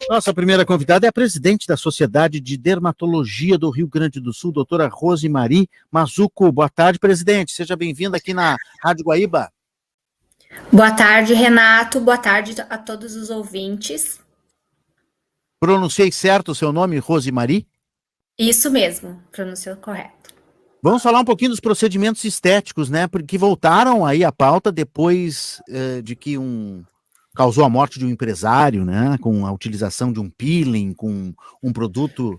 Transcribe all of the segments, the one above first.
Nossa primeira convidada é a presidente da Sociedade de Dermatologia do Rio Grande do Sul, doutora Rosemary Mazzuco. Boa tarde, presidente. Seja bem-vinda aqui na Rádio Guaíba. Boa tarde, Renato. Boa tarde a todos os ouvintes. Pronunciei certo o seu nome, Rosemary? Isso mesmo, pronunciou correto. Vamos falar um pouquinho dos procedimentos estéticos, né? Porque voltaram aí à pauta depois de que causou a morte de um empresário, né? Com a utilização de um peeling, com um produto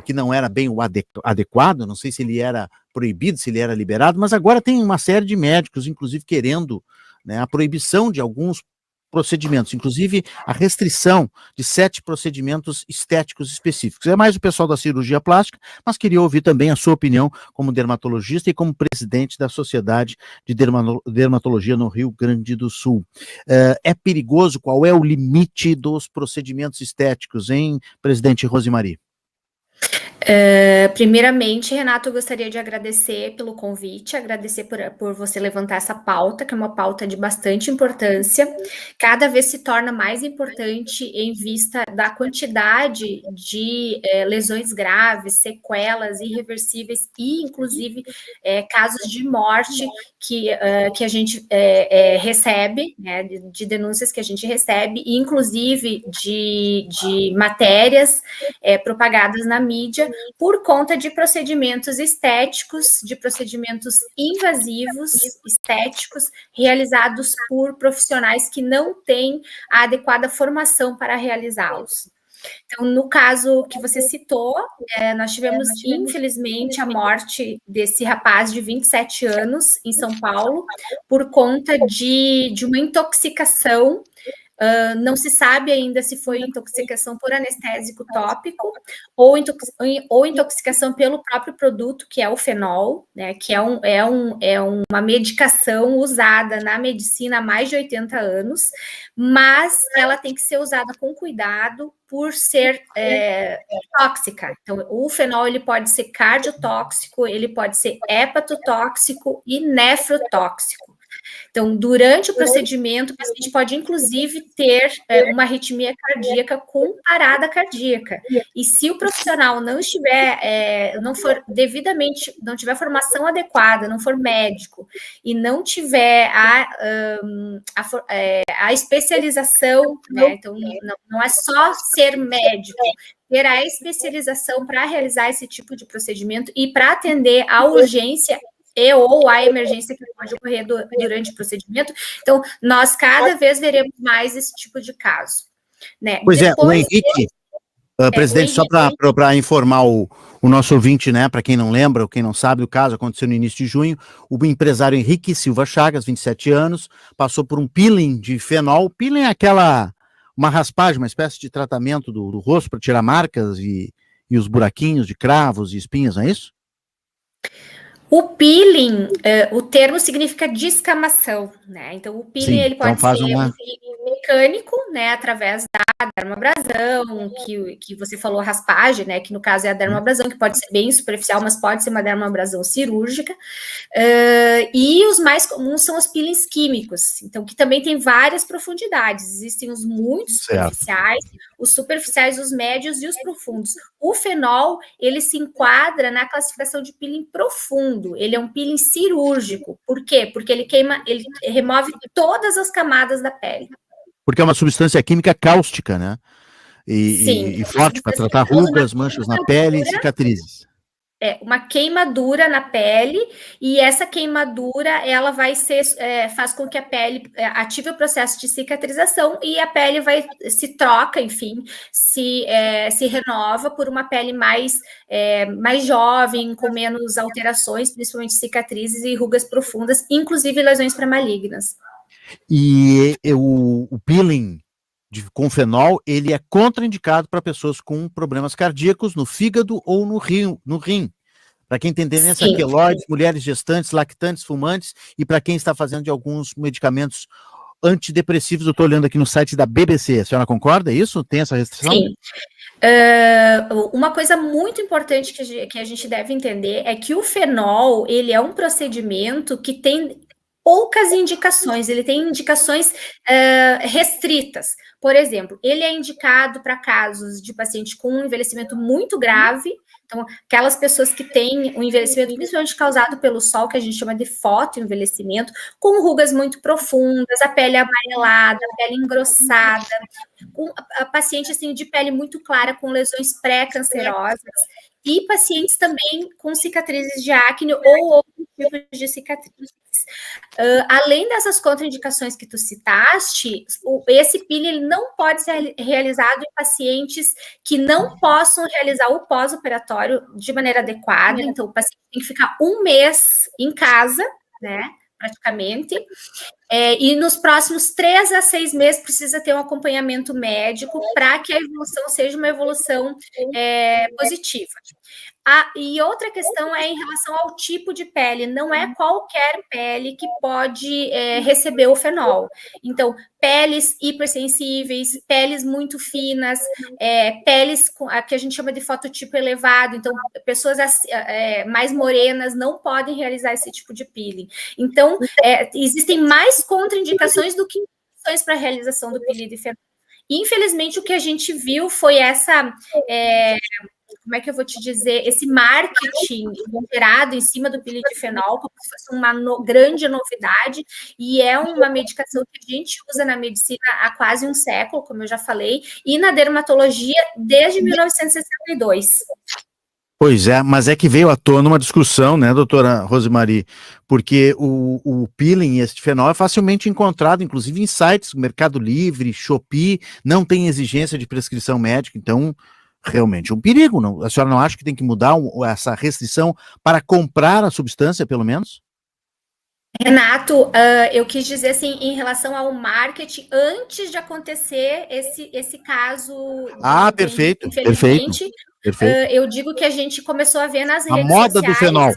que não era bem o adequado. Não sei se ele era proibido, se ele era liberado, mas agora tem uma série de médicos, inclusive, querendo, né, a proibição de alguns procedimentos, inclusive a restrição de 7 procedimentos estéticos específicos. É mais o pessoal da cirurgia plástica, mas queria ouvir também a sua opinião como dermatologista e como presidente da Sociedade de Dermatologia no Rio Grande do Sul. É perigoso? Qual é o limite dos procedimentos estéticos, hein, presidente Rosemary? Primeiramente, Renato, eu gostaria de agradecer pelo convite, agradecer por você levantar essa pauta, que é uma pauta de bastante importância. Cada vez se torna mais importante em vista da quantidade de lesões graves, sequelas irreversíveis e, inclusive, casos de morte que a gente recebe, né, de denúncias que a gente recebe, e, inclusive, de matérias propagadas na mídia, por conta de procedimentos estéticos, de procedimentos invasivos estéticos, realizados por profissionais que não têm a adequada formação para realizá-los. Então, no caso que você citou, nós tivemos, infelizmente, a morte desse rapaz de 27 anos em São Paulo, por conta de uma intoxicação. Não se sabe ainda se foi intoxicação por anestésico tópico ou intoxicação pelo próprio produto, que é o fenol, né, que é uma medicação usada na medicina há mais de 80 anos, mas ela tem que ser usada com cuidado por ser tóxica. Então, o fenol ele pode ser cardiotóxico, ele pode ser hepatotóxico e nefrotóxico. Então, durante o procedimento, o paciente pode, inclusive, ter uma arritmia cardíaca com parada cardíaca. E se o profissional não estiver, não for devidamente, não tiver formação adequada, não for médico, e não tiver a especialização, né? Então, não é só ser médico, ter a especialização para realizar esse tipo de procedimento e para atender a urgência ou a emergência que pode ocorrer durante o procedimento. Então, nós cada vez veremos mais esse tipo de caso. Né? Pois o Henrique, presidente, só para informar o nosso ouvinte, né, para quem não lembra, ou quem não sabe, o caso aconteceu no início de junho, o empresário Henrique Silva Chagas, 27 anos, passou por um peeling de fenol. Peeling é uma raspagem, uma espécie de tratamento do rosto para tirar marcas e os buraquinhos de cravos e espinhas, não é isso? O peeling, o termo significa descamação, né? Então, o peeling ele pode ser um peeling mecânico, né? Através da dermoabrasão, que você falou raspagem, né? Que no caso é a dermoabrasão, que pode ser bem superficial, mas pode ser uma dermoabrasão cirúrgica. E os mais comuns são os peelings químicos, então, que também tem várias profundidades. Existem os muito superficiais, os superficiais, os médios e os profundos. O fenol, ele se enquadra na classificação de peeling profundo. Ele é um peeling cirúrgico. Por quê? Porque ele remove todas as camadas da pele. Porque é uma substância química cáustica, né? E forte para tratar rugas, manchas na pele e cicatrizes. Uma queimadura na pele, e essa queimadura, ela vai faz com que a pele ative o processo de cicatrização e a pele se troca, enfim, se renova por uma pele mais jovem, com menos alterações, principalmente cicatrizes e rugas profundas, inclusive lesões pré-malignas. E o peeling com fenol, ele é contraindicado para pessoas com problemas cardíacos no fígado ou no rim. Para quem tem tendência a queloides, mulheres gestantes, lactantes, fumantes, e para quem está fazendo de alguns medicamentos antidepressivos. Eu estou olhando aqui no site da BBC. A senhora concorda? É isso? Tem essa restrição? Sim. Uma coisa muito importante que a gente deve entender é que o fenol, ele é um procedimento que tem poucas indicações, ele tem indicações restritas. Por exemplo, ele é indicado para casos de paciente com um envelhecimento muito grave, então, aquelas pessoas que têm um envelhecimento principalmente causado pelo sol, que a gente chama de fotoenvelhecimento, com rugas muito profundas, a pele amarelada, a pele engrossada, com a paciente assim, de pele muito clara, com lesões pré-cancerosas, e pacientes também com cicatrizes de acne ou outros tipos de cicatrizes. Além dessas contraindicações que tu citaste, esse peeling ele não pode ser realizado em pacientes que não possam realizar o pós-operatório de maneira adequada. Então, o paciente tem que ficar 1 mês em casa, né, praticamente, e nos próximos 3 a 6 meses precisa ter um acompanhamento médico para que a evolução seja uma evolução positiva. E outra questão é em relação ao tipo de pele, não é qualquer pele que pode receber o fenol. Então, peles hipersensíveis, peles muito finas, peles que a gente chama de fototipo elevado, então pessoas mais morenas não podem realizar esse tipo de peeling. Então, existem mais contraindicações do que indicações para a realização do peeling de fenol. Infelizmente, o que a gente viu foi essa... como é que eu vou te dizer, esse marketing gerado em cima do peeling de fenol, como se fosse uma grande novidade, e é uma medicação que a gente usa na medicina há quase um século, como eu já falei, e na dermatologia desde 1962. Pois é, mas é que veio à tona uma discussão, né, doutora Rosemary, porque o peeling, esse fenol, é facilmente encontrado, inclusive em sites, Mercado Livre, Shopee, não tem exigência de prescrição médica, então realmente um perigo, não? A senhora não acha que tem que mudar essa restrição para comprar a substância, pelo menos? Renato, eu quis dizer assim, em relação ao marketing, antes de acontecer esse caso... Perfeito, infelizmente, perfeito. eu digo que a gente começou a ver nas redes sociais... A moda do fenol.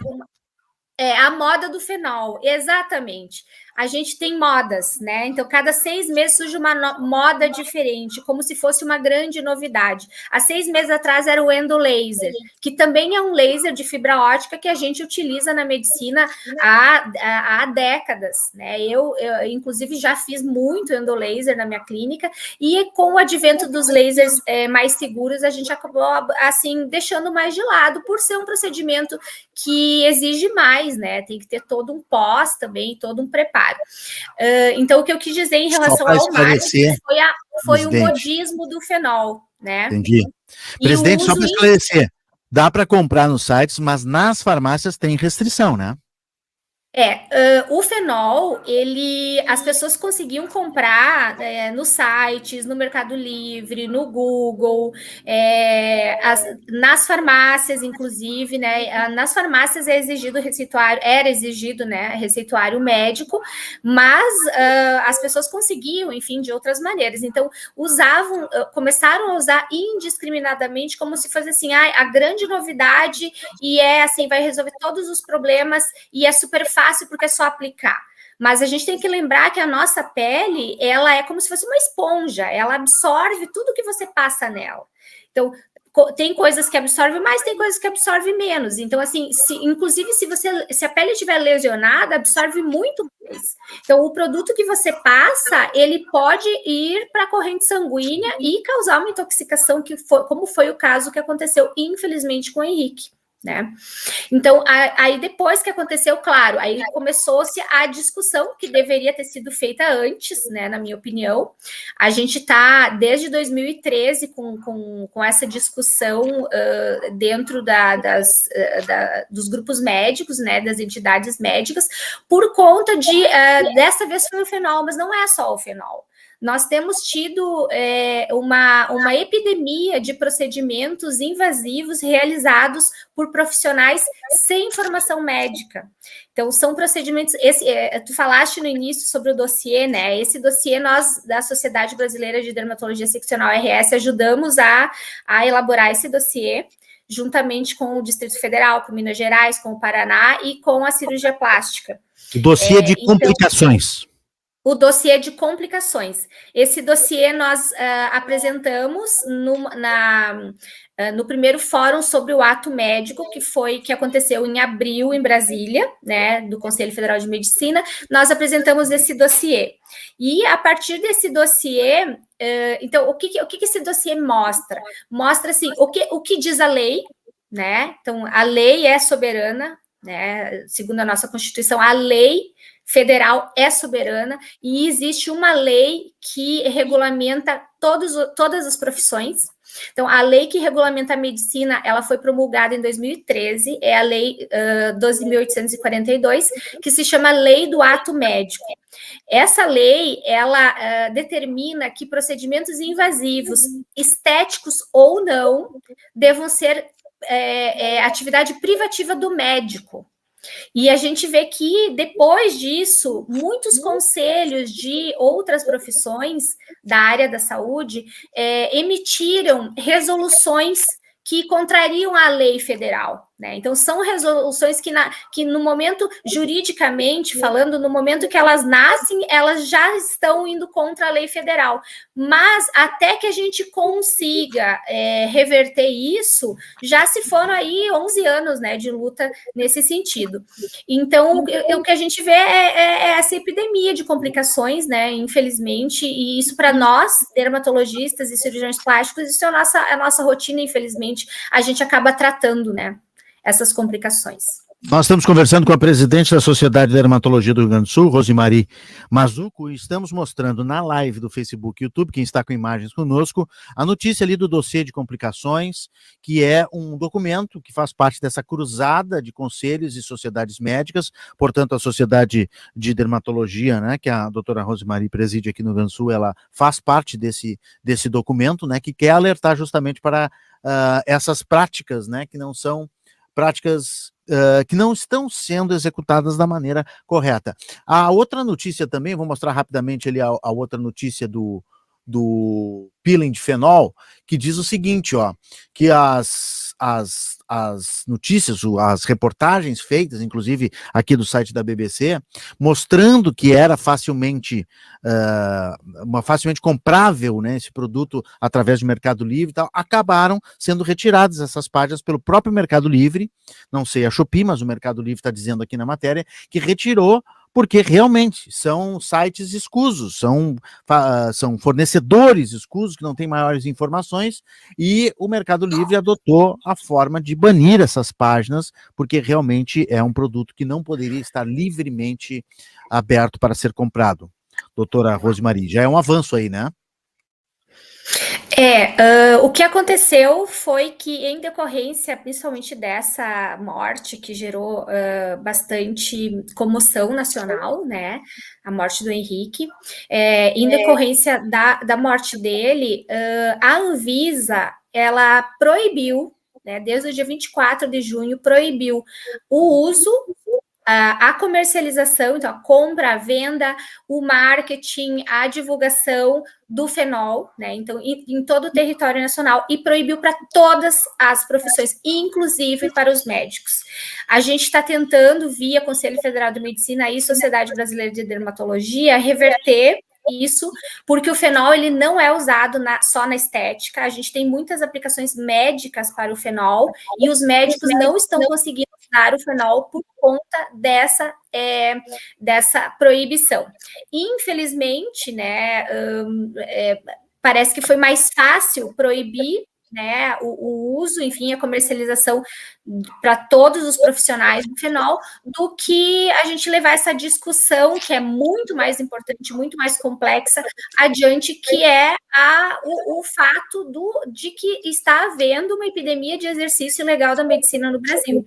A moda do fenol, exatamente. A gente tem modas, né? Então, cada 6 meses surge uma moda diferente, como se fosse uma grande novidade. Há 6 meses atrás era o endolaser, que também é um laser de fibra ótica que a gente utiliza na medicina há décadas, né? Eu, inclusive, já fiz muito endolaser na minha clínica, e com o advento dos lasers mais seguros, a gente acabou, assim, deixando mais de lado, por ser um procedimento que exige mais, né? Tem que ter todo um pós também, todo um preparo. Então, o que eu quis dizer em relação ao marketing foi o modismo do fenol, né? Entendi. Presidente, só para esclarecer, dá para comprar nos sites, mas nas farmácias tem restrição, né? O fenol, as pessoas conseguiam comprar nos sites, no Mercado Livre, no Google, nas farmácias, inclusive, né? Nas farmácias era exigido, né, receituário médico, mas as pessoas conseguiam, enfim, de outras maneiras. Então, começaram a usar indiscriminadamente, como se fosse assim, a grande novidade, e assim, vai resolver todos os problemas, e é super fácil porque é só aplicar. Mas a gente tem que lembrar que a nossa pele, ela é como se fosse uma esponja, ela absorve tudo que você passa nela. Então, tem coisas que absorvem mais, tem coisas que absorvem menos. Então, assim, inclusive, se a pele estiver lesionada, absorve muito mais. Então, o produto que você passa, ele pode ir para a corrente sanguínea e causar uma intoxicação, como foi o caso que aconteceu, infelizmente, com o Henrique, né? Então, aí depois que aconteceu, claro, aí começou-se a discussão que deveria ter sido feita antes, né, na minha opinião. A gente está, desde 2013, com essa discussão dentro dos grupos médicos, né, das entidades médicas, por conta dessa vez foi o fenol, mas não é só o fenol. Nós temos tido uma epidemia de procedimentos invasivos realizados por profissionais sem formação médica. Então, são procedimentos... tu falaste no início sobre o dossiê, né? Esse dossiê, nós, da Sociedade Brasileira de Dermatologia Seccional, RS, ajudamos a elaborar esse dossiê, juntamente com o Distrito Federal, com Minas Gerais, com o Paraná e com a cirurgia plástica. O dossiê de complicações. O dossiê de complicações. Esse dossiê nós apresentamos no primeiro fórum sobre o ato médico, que aconteceu em abril, em Brasília, né, do Conselho Federal de Medicina, nós apresentamos esse dossiê. E, a partir desse dossiê, então, o que esse dossiê mostra? Mostra, assim, o que diz a lei, né? Então, a lei é soberana, né? Segundo a nossa Constituição, a lei federal é soberana e existe uma lei que regulamenta todas as profissões. Então, a lei que regulamenta a medicina, ela foi promulgada em 2013, é a Lei 12.842, que se chama Lei do Ato Médico. Essa lei, ela determina que procedimentos invasivos, estéticos ou não, devam ser atividade privativa do médico. E a gente vê que, depois disso, muitos conselhos de outras profissões da área da saúde emitiram resoluções que contrariam a lei federal, né? Então, são resoluções que no momento, juridicamente falando, no momento que elas nascem, elas já estão indo contra a lei federal. Mas, até que a gente consiga reverter isso, já se foram aí 11 anos, né, de luta nesse sentido. Então, o que a gente vê é essa epidemia de complicações, né, infelizmente, e isso para nós, dermatologistas e cirurgiões plásticos, isso é a nossa rotina, infelizmente, a gente acaba tratando, né, essas complicações. Nós estamos conversando com a presidente da Sociedade de Dermatologia do Rio Grande do Sul, Rosemary Mazzuco, e estamos mostrando na live do Facebook e YouTube, quem está com imagens conosco, a notícia ali do dossiê de complicações, que é um documento que faz parte dessa cruzada de conselhos e sociedades médicas, portanto, a Sociedade de Dermatologia, né, que a doutora Rosemary preside aqui no Rio Grande do Sul, ela faz parte desse documento, né, que quer alertar justamente para essas práticas, né, que não são práticas que não estão sendo executadas da maneira correta. A outra notícia também, vou mostrar rapidamente ali a outra notícia do peeling de fenol, que diz o seguinte, ó, que as notícias, as reportagens feitas, inclusive aqui do site da BBC, mostrando que era facilmente comprável, né, esse produto através do Mercado Livre e tal, acabaram sendo retiradas essas páginas pelo próprio Mercado Livre, não sei a Shopee, mas o Mercado Livre está dizendo aqui na matéria, que retirou porque realmente são sites escusos, são fornecedores escusos que não têm maiores informações, e o Mercado Livre adotou a forma de banir essas páginas, porque realmente é um produto que não poderia estar livremente aberto para ser comprado. Doutora Rosemary, já é um avanço aí, né? O que aconteceu foi que, em decorrência, principalmente dessa morte, que gerou bastante comoção nacional, né, a morte do Henrique, em decorrência da morte dele, a Anvisa, ela proibiu, né, desde o dia 24 de junho, proibiu o uso, a comercialização, então a compra, a venda, o marketing, a divulgação do fenol, né? Então, em todo o território nacional, e proibiu para todas as profissões, inclusive para os médicos. A gente está tentando, via Conselho Federal de Medicina e Sociedade Brasileira de Dermatologia, reverter isso, porque o fenol ele não é usado só na estética, a gente tem muitas aplicações médicas para o fenol, e os médicos não estão conseguindo usar o fenol por conta dessa proibição. Infelizmente, né, parece que foi mais fácil proibir, né, o uso, enfim, a comercialização para todos os profissionais do fenol, do que a gente levar essa discussão, que é muito mais importante, muito mais complexa, adiante, que é o fato de que está havendo uma epidemia de exercício ilegal da medicina no Brasil.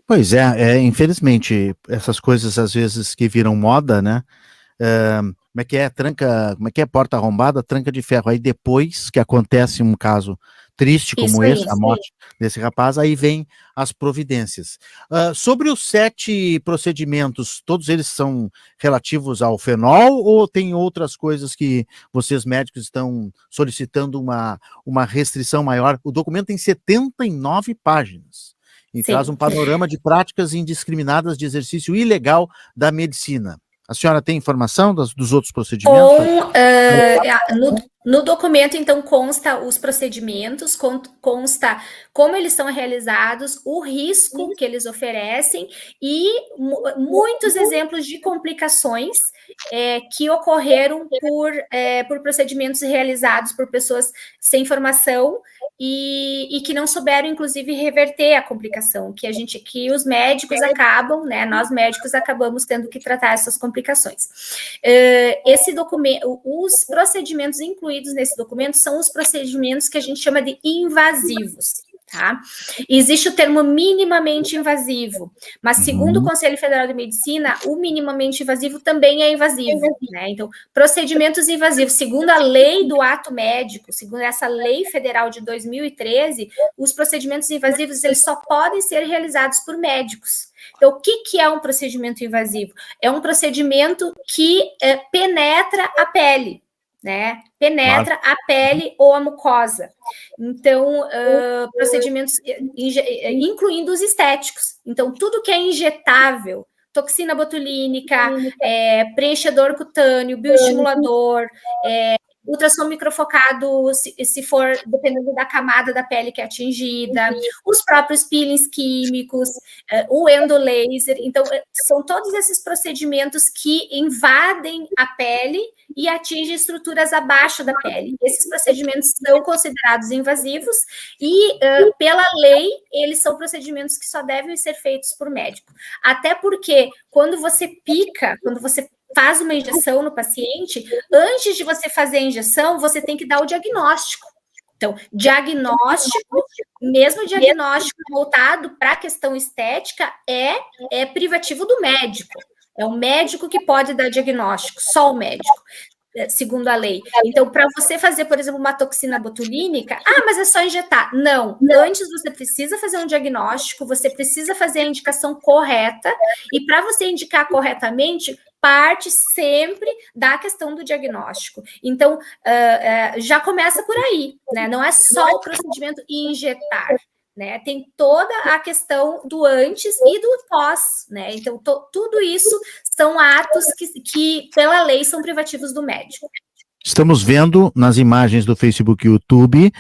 Pois infelizmente, essas coisas às vezes que viram moda, né? Como é que é porta arrombada, tranca de ferro. Aí depois que acontece um caso triste como esse, a morte desse rapaz, aí vem as providências. Sobre os 7 procedimentos, todos eles são relativos ao fenol, ou tem outras coisas que vocês médicos estão solicitando uma restrição maior? O documento tem 79 páginas. E traz um panorama de práticas indiscriminadas de exercício ilegal da medicina. A senhora tem informação dos outros procedimentos? No documento, então, consta os procedimentos, consta como eles são realizados, o risco que eles oferecem e muitos exemplos de complicações que ocorreram por procedimentos realizados por pessoas sem formação e que não souberam, inclusive, reverter a complicação, que os médicos acabam, né? Nós médicos acabamos tendo que tratar essas complicações. Esse documento, os procedimentos incluídos nesse documento são os procedimentos que a gente chama de invasivos. Tá? Existe o termo minimamente invasivo, mas segundo o Conselho Federal de Medicina, o minimamente invasivo também é invasivo, né? Então, procedimentos invasivos, segundo a lei do ato médico, segundo essa lei federal de 2013, os procedimentos invasivos eles só podem ser realizados por médicos. Então, o que é um procedimento invasivo? É um procedimento que penetra a pele, né? Penetra a pele ou a mucosa. Então, procedimentos incluindo os estéticos. Então, tudo que é injetável, toxina botulínica, preenchedor cutâneo, bioestimulador, ultrassom microfocado, se for dependendo da camada da pele que é atingida, os próprios peelings químicos, o endolaser. Então, são todos esses procedimentos que invadem a pele e atingem estruturas abaixo da pele. Esses procedimentos são considerados invasivos e, pela lei, eles são procedimentos que só devem ser feitos por médico. Até porque, quando você pica, quando você faz uma injeção no paciente, antes de você fazer a injeção, você tem que dar o diagnóstico. Então, diagnóstico, mesmo diagnóstico voltado para a questão estética, é privativo do médico. É o médico que pode dar diagnóstico, só o médico, segundo a lei. Então, para você fazer, por exemplo, uma toxina botulínica, mas é só injetar. Não, antes você precisa fazer um diagnóstico, você precisa fazer a indicação correta, e para você indicar corretamente, parte sempre da questão do diagnóstico. Então, já começa por aí, né? Não é só o procedimento injetar, né? Tem toda a questão do antes e do pós, né? Então, tudo isso são atos que, pela lei, são privativos do médico. Estamos vendo nas imagens do Facebook e YouTube,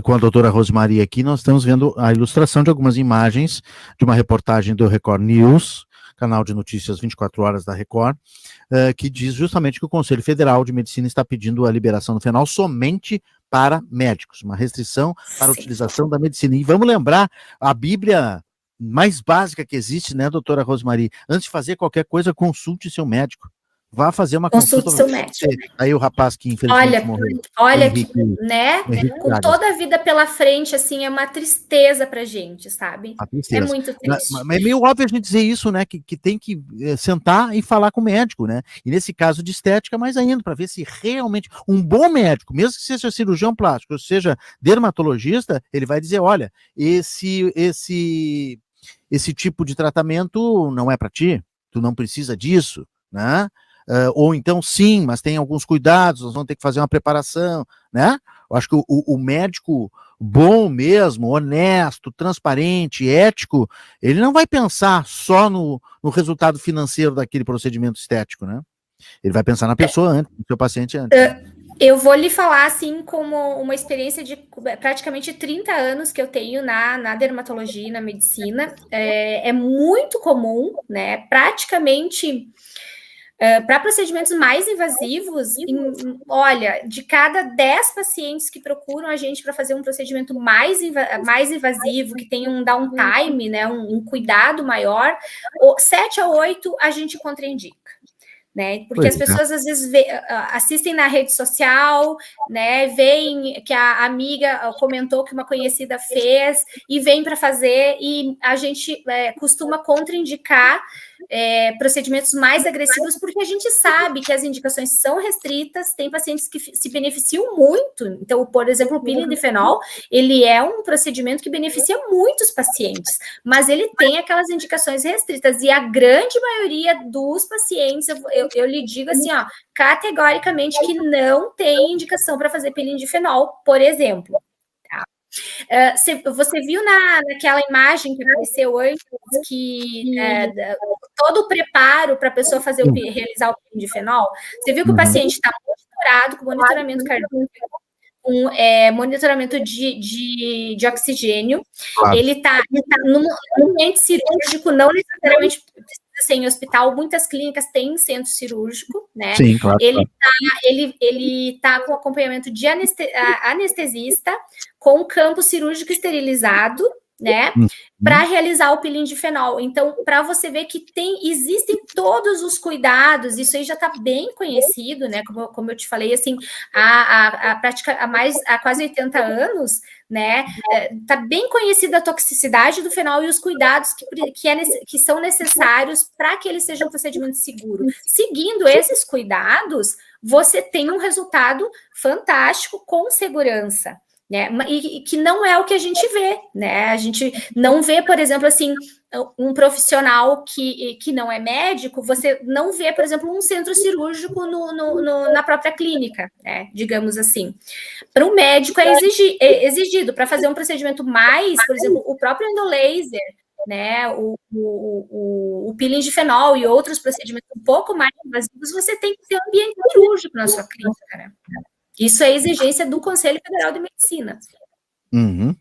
com a doutora Rosemaria aqui, nós estamos vendo a ilustração de algumas imagens de uma reportagem do Record News, canal de notícias 24 horas da Record, que diz justamente que o Conselho Federal de Medicina está pedindo a liberação do fenol somente para médicos, uma restrição para a utilização da medicina. E vamos lembrar, a Bíblia mais básica que existe, né, doutora Rosemaria? Antes de fazer qualquer coisa, consulte seu médico. Vá fazer uma consulta. Seu médico. Aí o rapaz que infelizmente morreu. Olha que, né, com toda a vida pela frente, assim, é uma tristeza pra gente, sabe? É muito triste. Mas é meio óbvio a gente dizer isso, né, que tem que sentar e falar com o médico, né? E nesse caso de estética, mais ainda, para ver se realmente um bom médico, mesmo que seja cirurgião plástico, ou seja, dermatologista, ele vai dizer, olha, esse tipo de tratamento não é para ti, tu não precisa disso, né? Ou então sim, mas tem alguns cuidados, nós vamos ter que fazer uma preparação, né? Eu acho que o médico bom mesmo, honesto, transparente, ético, ele não vai pensar só no resultado financeiro daquele procedimento estético, né? Ele vai pensar na pessoa antes, no seu paciente antes. Eu vou lhe falar, assim, como uma experiência de praticamente 30 anos que eu tenho na dermatologia e na medicina. É muito comum, né? Praticamente... para procedimentos mais invasivos, olha, de cada 10 pacientes que procuram a gente para fazer um procedimento mais invasivo, que tem um downtime, né, um cuidado maior, 7 a 8 a gente contraindica. Né? Porque as pessoas às vezes assistem na rede social, né? Veem que a amiga comentou que uma conhecida fez e vem para fazer, e a gente costuma contraindicar procedimentos mais agressivos, porque a gente sabe que as indicações são restritas, tem pacientes que se beneficiam muito. Então, por exemplo, o peeling de fenol, ele é um procedimento que beneficia muitos pacientes, mas ele tem aquelas indicações restritas, e a grande maioria dos pacientes, eu lhe digo assim, ó, categoricamente que não tem indicação para fazer peeling de fenol, por exemplo. Você viu naquela imagem que apareceu antes, que todo o preparo para a pessoa realizar o peeling de fenol? Você viu que o paciente está monitorado, com monitoramento cardíaco, com monitoramento de oxigênio. Claro. Ele está num ambiente cirúrgico, não necessariamente precisa ser em hospital, muitas clínicas têm centro cirúrgico, né? Sim, claro. Ele tá com acompanhamento de anestesista, com campo cirúrgico esterilizado, né, para realizar o peeling de fenol. Então, para você ver que existem todos os cuidados, isso aí já está bem conhecido, né, como eu te falei, assim, a prática há quase 80 anos, né, está bem conhecida a toxicidade do fenol e os cuidados que são necessários para que ele seja um procedimento seguro. Seguindo esses cuidados, você tem um resultado fantástico com segurança, né? E que não é o que a gente vê, né? A gente não vê, por exemplo, assim, um profissional que não é médico, você não vê, por exemplo, um centro cirúrgico na própria clínica, né? Digamos assim. Para um médico é exigido para fazer um procedimento mais, por exemplo, o próprio endolaser, né? O peeling de fenol e outros procedimentos um pouco mais invasivos, você tem que ter um ambiente cirúrgico na sua clínica, né? Isso é exigência do Conselho Federal de Medicina. Uhum.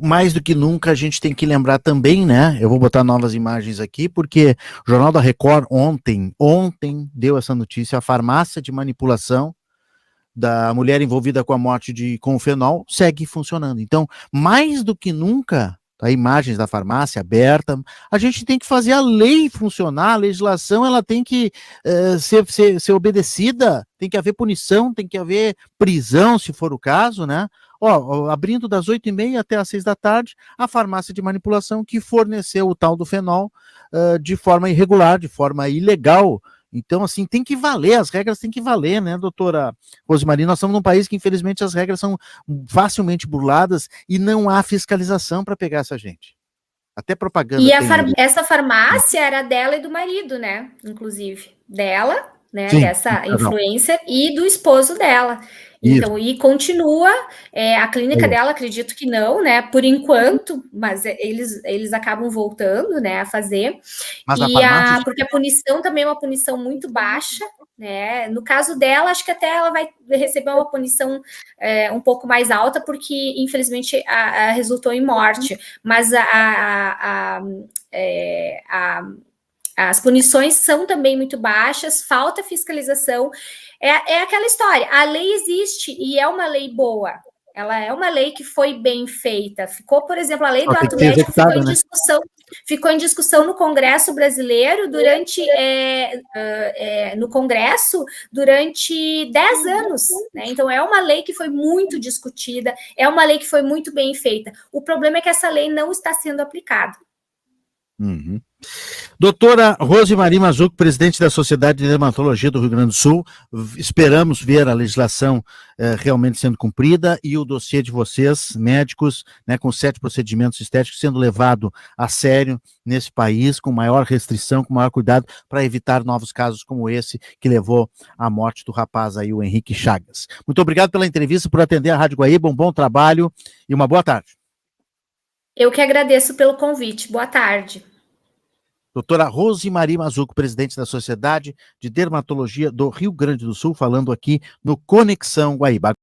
Mais do que nunca a gente tem que lembrar também, né? Eu vou botar novas imagens aqui, porque o Jornal da Record ontem deu essa notícia: a farmácia de manipulação da mulher envolvida com a morte com o fenol segue funcionando. Então, mais do que nunca, tá, imagens da farmácia aberta, a gente tem que fazer a lei funcionar, a legislação ela tem que ser obedecida, tem que haver punição, tem que haver prisão, se for o caso, né? Abrindo das 8h30 até às 6 da tarde, a farmácia de manipulação que forneceu o tal do fenol de forma irregular, de forma ilegal. Então, assim, tem que valer, as regras têm que valer, né, doutora Rosemary? Nós estamos num país que, infelizmente, as regras são facilmente burladas e não há fiscalização para pegar essa gente. Até propaganda. E essa farmácia era dela e do marido, né? Inclusive, dela, né? Sim, dessa influencer e do esposo dela. Então, e continua, a clínica dela, acredito que não, né, por enquanto, mas eles acabam voltando, né, a fazer, mas porque a punição também é uma punição muito baixa, né, no caso dela, acho que até ela vai receber uma punição um pouco mais alta, porque, infelizmente, resultou em morte, mas as punições são também muito baixas, falta fiscalização. É aquela história, a lei existe e é uma lei boa. Ela é uma lei que foi bem feita. Ficou, por exemplo, a lei do ato médico ficou em discussão no Congresso brasileiro no Congresso durante 10 anos. Né? Então, é uma lei que foi muito discutida, é uma lei que foi muito bem feita. O problema é que essa lei não está sendo aplicada. Uhum. Doutora Rosemary Mazzucco, presidente da Sociedade de Dermatologia do Rio Grande do Sul, esperamos ver a legislação realmente sendo cumprida e o dossiê de vocês, médicos, né, com 7 procedimentos estéticos sendo levado a sério nesse país, com maior restrição, com maior cuidado, para evitar novos casos como esse que levou à morte do rapaz aí, o Henrique Chagas. Muito obrigado pela entrevista, por atender a Rádio Guaíba, um bom trabalho e uma boa tarde. Eu que agradeço pelo convite. Boa tarde. Doutora Rosemary Mazzucco, presidente da Sociedade de Dermatologia do Rio Grande do Sul, falando aqui no Conexão Guaíba.